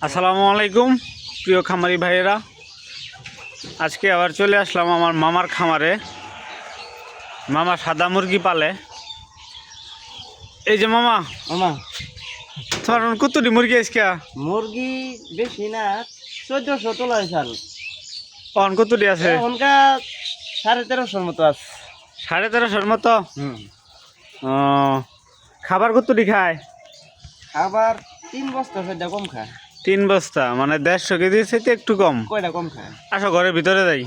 আসসালামু আলাইকুম প্রিয় খামারি ভাইয়েরা, আজকে আবার চলে আসলাম আমার মামার খামারে। মামা সাদা মুরগি পালে। এই যে মামা, মামা তোমার কতটি মুরগি আজকে? মুরগি বেশি না, 1400 তোলা হয়েছে। অন কতটি আছে? ওনকা 1350 মতো আছে। 1350 মতো। ও, খাবার কতটি খায়? খাবার 3 বস্তা সেটা কম খায়। 3 বস্তা, মানে 150 কেজি চাইতে একটু কম। কয়টা কম খায়? আসো ঘরের ভিতরে যাই।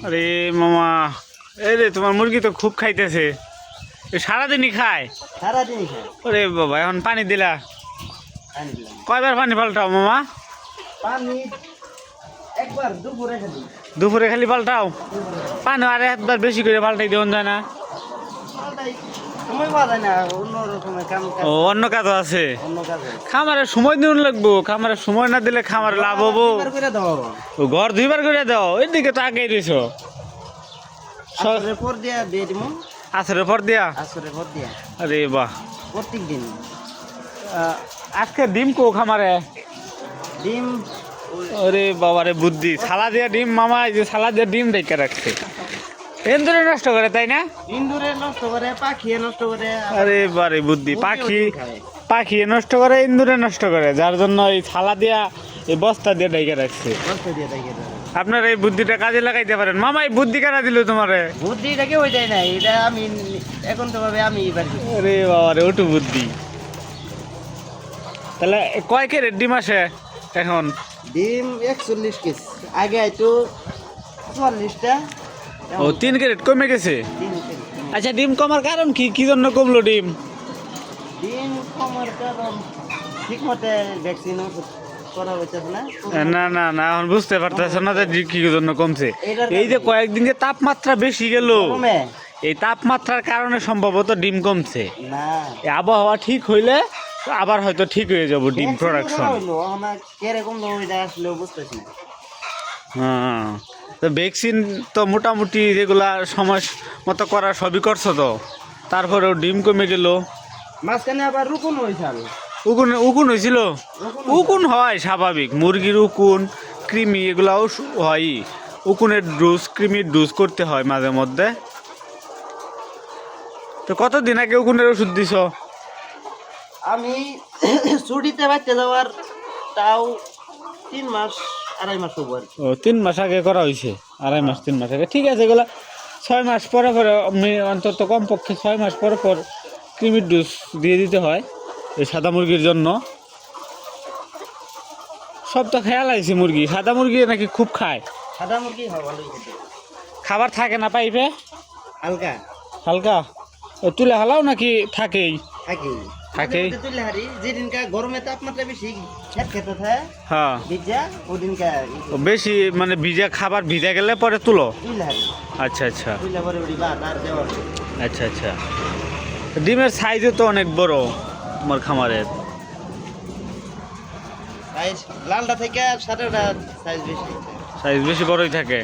আরে মামা, এই রে তোমার মুরগি তো খুব খাইতেছে, সারাদিনই খায়। সারাদিনই খায়। ওরে বাবা, এখন পানি দিলা? পানি দিলাম। কয়বার পানি পাল্টাও মামা? পানি একবার দুপুরে খালি। দুপুরে খালি পাল্টাও? পানি আরে একবার বেশি করে পাল্টাই দেওয়া যায় না? সময় পাওয়া যায় না, অন্য রকমের কাম ও, অন্য কাজও আছে। অন্য কাজে খামারে সময় দিন লাগবো, খামারে সময় না দিলে খামারে লাভ হবো। করে দাও ও, ঘর 2বার করে দাও, এদিকে তো আগেই রয়েছ। আসরের পর দিয়া দিয়ে দিমু। আসরের পর দিয়া? আসরের পর দিয়া আরে বাহ, প্রত্যেক দিন। আজকে ডিম কো খামারে? ডিম আরে বাবারে বুদ্ধি, ছালা দিয়া ডিম মামা, এই যে ছালা দিয়া ডিম রেখে রাখছে। এন্দুরে নষ্ট করে, তাই না? ইন্দুরে নষ্ট করে, পাখি নষ্ট করে। আরে বারে বুদ্ধি, মুরগিও ডিম খায়। পাখি নষ্ট করে, ইন্দুরে নষ্ট করে, যার জন্য এই থালা দিয়া, এই বস্তা দিয়ে ঢেকে রাখছে। বস্তা দিয়ে তাই কেটে দেয়। আপনার এই বুদ্ধিটা কাজে লাগাইতে পারেন। মামা, এই বুদ্ধি কারা দিল তোমারে? বুদ্ধিটাকে হয়ে যায় না, এটা আমি এখন তো ভাবে আমি এবার আরে বাবারে, ওটু বুদ্ধি। তাহলে কয় ক্যারেট ডিম আসে এখন? ডিম 41 কেজি, আগে হয়তো 44টা। ও, 3 ক্যারেট কমে গেছে। আচ্ছা, ডিম কমার কারণ কি? কি জন্য কমলো ডিম? ডিম কমার কারণ ঠিক মতে ভ্যাকসিন ওষুধ করা হয়েছে না। না না না, এখন বুঝতে পারতেছ না যে কি জন্য কমছে। এই যে কয়েকদিন যে তাপমাত্রা বেশি গেল, কমে এই তাপমাত্রার কারণে সম্ভবত ডিম কমছে। না, এই আবহাওয়া ঠিক হইলে আবার হয়তো ঠিক হয়ে যাব ডিম প্রোডাকশন। কিরকম ওইটা আসলে বুঝতেছি না। হ্যাঁ, তো ভ্যাকসিন তো মোটামুটি রেগুলা সময় মতো করা সবই করছো তো, তারপরেও ডিম কমে গেল। মাঝখানে আবার রুকুন হয়েছে। উকুন উকুন হয়েছিল? উকুন হয় স্বাভাবিক, মুরগির উকুন, কৃমি এগুলাও হয়ই। উকুনের ডোজ, কৃমির ডোজ করতে হয় মাঝে মধ্যে। তো কতদিন আগে উকুনের ওষুধ দিছ? আমি ছুটিতে বাড়তে যাওয়ার তাও 3 মাস 2.5 মাস হবো আর কি। ও, 3 মাস আগে করা হয়েছে। 2.5 মাস 3 মাস আগে, ঠিক আছে। এগুলা 6 মাস পরে পরে, অন্তত কমপক্ষে 6 মাস পরে পর কৃমির ডোজ দিয়ে দিতে হয় এই সাদা মুরগির জন্য। সব তো খেয়াল আইছে মুরগি, সাদা মুরগি নাকি খুব খায়। সাদা মুরগি হয় ভালোই খেতে। খাবার থাকে না পাইপে? হালকা হালকা তুলে হালাও নাকি থাকেই? থাকেই থাকেই। তুলে হারি যেদিনকা গরমে তাপমাত্রা বেশি খেত খেতে থাকে হ্যাঁ, ভিজা ওদিনকা বেশি মানে ভিজা খাবার ভিজা গেলে পরে তুলো। তুলে হারি আচ্ছা আচ্ছা তুলে পরে ওটি ভাত আর দেওয়ার। আচ্ছা আচ্ছা। ডিমের সাইজও তো অনেক বড় আমার খামারের। সাইজ লালটা থেকে সাদাটা সাইজ বেশি। সাইজ বেশি বড়ই থাকে।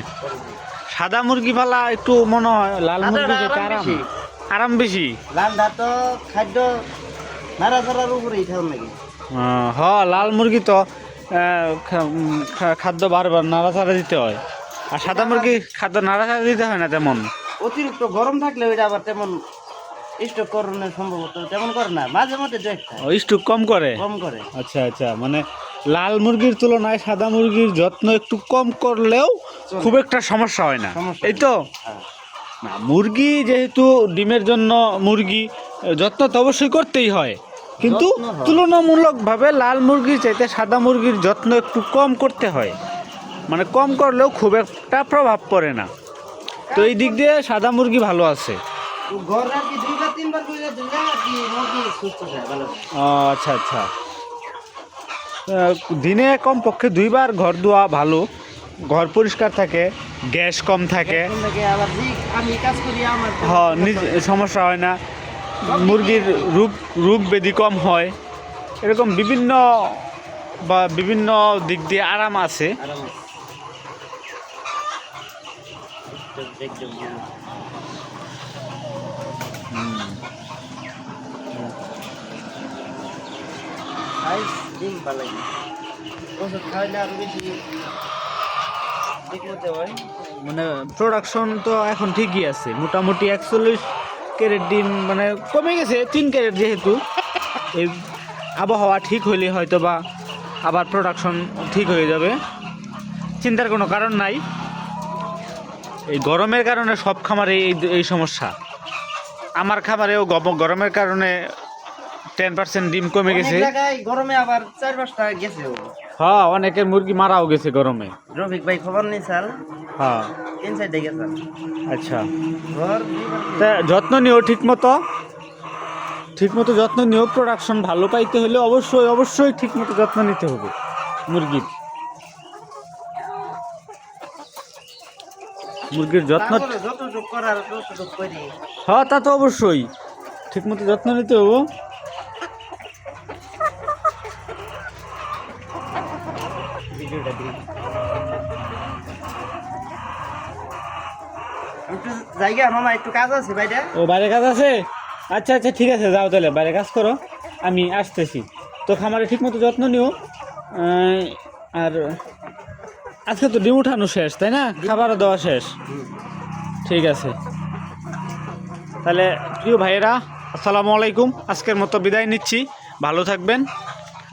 সাদা মুরগি পালা একটু মনে হয় লাল মুরগি থেকে আরাম বেশি। আরাম বেশি। লালটা তো খাদ্য নাড়াচাড়ার উপরেই থাকুন নাকি। হ, লাল মুরগি তো খাদ্য বারবার নাড়াচাড়া দিতে হয়, আর সাদা মুরগি খাদ্য নাড়াচাড়া দিতে হয় না তেমন। অতিরিক্ত গরম থাকলে ওইটা আবার তেমন স্টক করণের সম্ভবত তেমন করে না, মাঝে মধ্যে দু একটা স্টুক কম করে। কম করে। আচ্ছা আচ্ছা, মানে লাল মুরগির তুলনায় সাদা মুরগির যত্ন একটু কম করলেও খুব একটা সমস্যা হয় না, সমস্যা এই তো। হ্যাঁ। না, মুরগি যেহেতু ডিমের জন্য মুরগি, যত্ন তো অবশ্যই করতেই হয়, কিন্তু যত্ন হয়। তুলনামূলকভাবে লাল মুরগির চাইতে সাদা মুরগির যত্ন একটু কম করতে হয়, মানে কম করলেও খুব একটা প্রভাব পড়ে না। তো এই দিক দিয়ে সাদা মুরগি ভালো আছে। তো ঘরে আর কি 2-3 বার করে দিলে আর কি মুরগি সুস্থ থাকে ভালো। ও, আচ্ছা আচ্ছা। দিনে কমপক্ষে 2বার ঘর ধোয়া ভালো, ঘর পরিষ্কার থাকে, গ্যাস কম থাকে। আবার আমি কাজ করি আমার হ্যাঁ, সমস্যা হয় না, মুরগির রোগ ব্যাধি কম হয়, এরকম বিভিন্ন দিক দিয়ে আরাম আছে। আরাম একদম। আইস ডিম পালাই ওষুধ খাইলে আরো বেশি ঠিক মতো হয়। মানে প্রোডাকশন তো এখন ঠিকই আছে, মোটামুটি 41 ক্যারেট ডিম, মানে কমে গেছে 3 ক্যারেট, যেহেতু এই আবহাওয়া ঠিক হইলে হয়তো বা আবার প্রোডাকশন ঠিক হয়ে যাবে, চিন্তার কোনো কারণ নাই। এই গরমের কারণে সব খামারে এই সমস্যা। আমার খামারেও গরমের কারণে 10% ডিম কমে গেছে। অনেক জায়গায় গরমে আবার 4-5টা গেছে। হ্যাঁ, অনেকের মুরগি মারাও গেছে গরমে। রফিক ভাই খবর নেই স্যার, হ্যাঁ, 3 সাইডে গেছে। আচ্ছা, ঘর তা যত্ন নিও ঠিক মতো যত্ন নিও। প্রোডাকশন ভালো পাইতে হলে অবশ্যই ঠিক মতো যত্ন নিতে হবে মুরগির যত্ন। যতটুকু করার ততটুকু করি। হ্যাঁ, তা তো অবশ্যই ঠিক মতো যত্ন নিতে হবে। ভিডিওটা দিই একটু জায়গা মামা, একটু কাজ আছে বাইরে। ও, বাইরে কাজ আছে? আচ্ছা আচ্ছা, ঠিক আছে, যাও তাহলে বাইরে কাজ করো, আমি আসতেছি। তো খামারে ঠিক মতো যত্ন নিও। আর আজকে তো ডিম উঠানো শেষ, তাই না? খাবারও দেওয়া শেষ। ঠিক আছে, তাহলে প্রিয় ভাইয়েরা, আসসালামু আলাইকুম। আজকের মতো বিদায় নিচ্ছি, ভালো থাকবেন।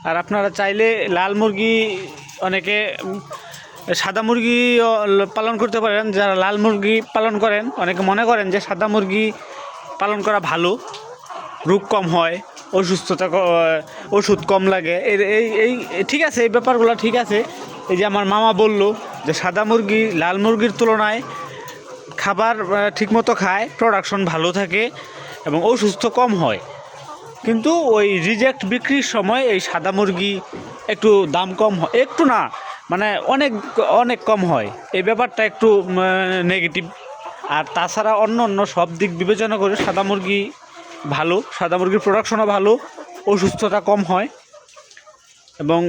আর আপনারা চাইলে লাল মুরগি, অনেকে সাদা মুরগি পালন করতে পারেন। যারা লাল মুরগি পালন করেন, অনেকে মনে করেন যে সাদা মুরগি পালন করা ভালো, রোগ কম হয়, ওষুধ কম লাগে। এই ঠিক আছে, এই ব্যাপারগুলো ঠিক আছে। এই যে আমার মামা বলল যে সাদা মুরগি লাল মুরগির তুলনায় খাবার ঠিকমতো খায়, প্রোডাকশন ভালো থাকে এবং অসুস্থ কম হয়। কিন্তু ওই রিজেক্ট বিক্রির সময় এই সাদা মুরগি একটু দাম কম হয়, একটু না, মানে অনেক কম হয়। এই ব্যাপারটা একটু নেগেটিভ। আর তাছাড়া অন্য সব দিক বিবেচনা করে সাদা মুরগি ভালো, সাদা মুরগির প্রোডাকশনও ভালো, অসুস্থতা কম হয় এবং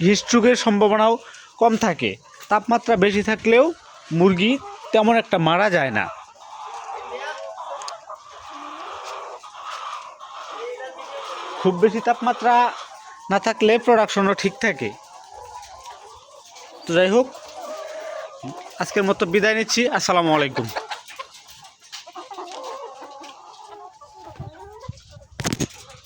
হিটস্ট্রোকের সম্ভাবনাও কম থাকে। তাপমাত্রা বেশি থাকলেও মুরগি তেমন একটা মারা যায় না। খুব বেশি তাপমাত্রা না থাকলে প্রোডাকশনও ঠিক থাকে। তো যাই হোক, আজকের মতো বিদায় নিচ্ছি। আসসালামু আলাইকুম।